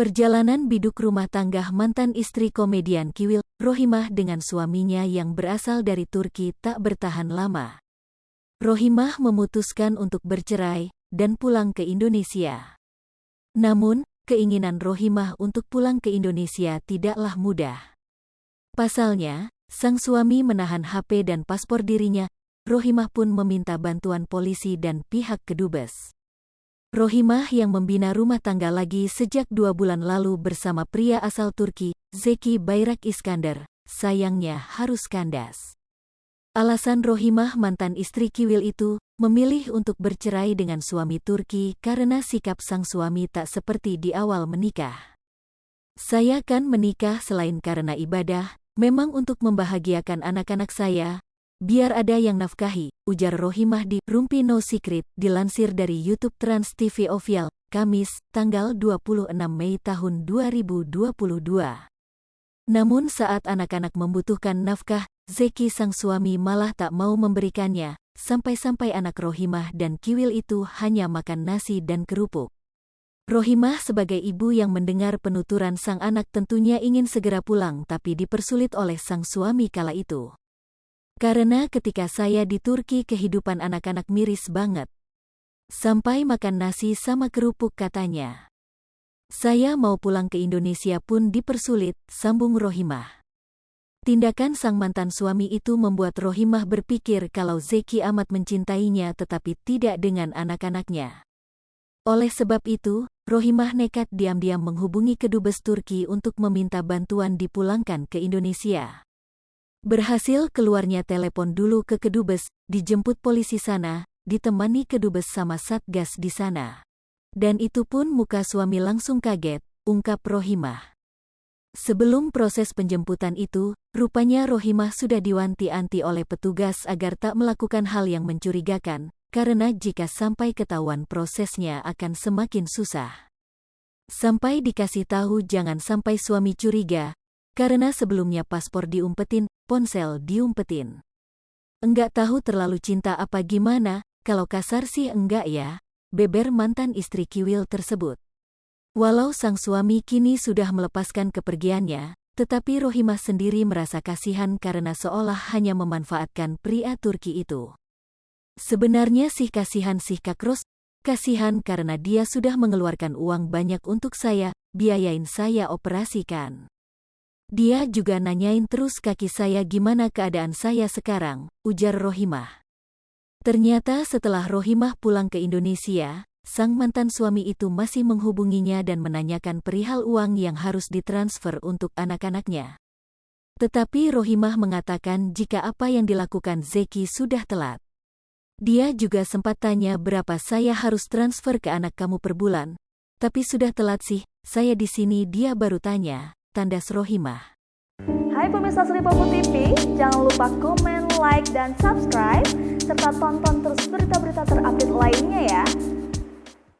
Perjalanan biduk rumah tangga mantan istri komedian Kiwil, Rohimah dengan suaminya yang berasal dari Turki tak bertahan lama. Rohimah memutuskan untuk bercerai dan pulang ke Indonesia. Namun, keinginan Rohimah untuk pulang ke Indonesia tidaklah mudah. Pasalnya, sang suami menahan HP dan paspor dirinya. Rohimah pun meminta bantuan polisi dan pihak kedubes. Rohimah yang membina rumah tangga lagi sejak 2 bulan lalu bersama pria asal Turki, Zeki Bayrak Iskandar, sayangnya harus kandas. Alasan Rohimah mantan istri Kiwil itu, memilih untuk bercerai dengan suami Turki karena sikap sang suami tak seperti di awal menikah. Saya kan menikah selain karena ibadah, memang untuk membahagiakan anak-anak saya. Biar ada yang nafkahi, ujar Rohimah di Rumpi No Secret, dilansir dari YouTube Trans TV Official, Kamis, tanggal 26 Mei tahun 2022. Namun saat anak-anak membutuhkan nafkah, Zeki sang suami malah tak mau memberikannya, sampai-sampai anak Rohimah dan Kiwil itu hanya makan nasi dan kerupuk. Rohimah sebagai ibu yang mendengar penuturan sang anak tentunya ingin segera pulang tapi dipersulit oleh sang suami kala itu. Karena ketika saya di Turki kehidupan anak-anak miris banget. Sampai makan nasi sama kerupuk katanya. Saya mau pulang ke Indonesia pun dipersulit, sambung Rohimah. Tindakan sang mantan suami itu membuat Rohimah berpikir kalau Zeki amat mencintainya tetapi tidak dengan anak-anaknya. Oleh sebab itu, Rohimah nekat diam-diam menghubungi kedubes Turki untuk meminta bantuan dipulangkan ke Indonesia. Berhasil keluarnya telepon dulu ke kedubes, dijemput polisi sana, ditemani kedubes sama satgas di sana. Dan itu pun muka suami langsung kaget, ungkap Rohimah. Sebelum proses penjemputan itu, rupanya Rohimah sudah diwanti-wanti oleh petugas agar tak melakukan hal yang mencurigakan, karena jika sampai ketahuan prosesnya akan semakin susah. Sampai dikasih tahu jangan sampai suami curiga, karena sebelumnya paspor diumpetin, ponsel diumpetin. Enggak tahu terlalu cinta apa gimana, kalau kasar sih enggak ya, beber mantan istri Kiwil tersebut. Walau sang suami kini sudah melepaskan kepergiannya, tetapi Rohimah sendiri merasa kasihan karena seolah hanya memanfaatkan pria Turki itu. Sebenarnya sih kasihan sih Kak Ros, kasihan karena dia sudah mengeluarkan uang banyak untuk saya, biayain saya operasikan. Dia juga nanyain terus kaki saya gimana keadaan saya sekarang, ujar Rohimah. Ternyata setelah Rohimah pulang ke Indonesia, sang mantan suami itu masih menghubunginya dan menanyakan perihal uang yang harus ditransfer untuk anak-anaknya. Tetapi Rohimah mengatakan jika apa yang dilakukan Zeki sudah telat. Dia juga sempat tanya berapa saya harus transfer ke anak kamu per bulan. Tapi sudah telat sih, saya di sini dia baru tanya. Tandas Rohimah. Hai pemirsa Sri Popo TV, jangan lupa komen, like, dan subscribe, serta tonton terus berita-berita terupdate lainnya ya.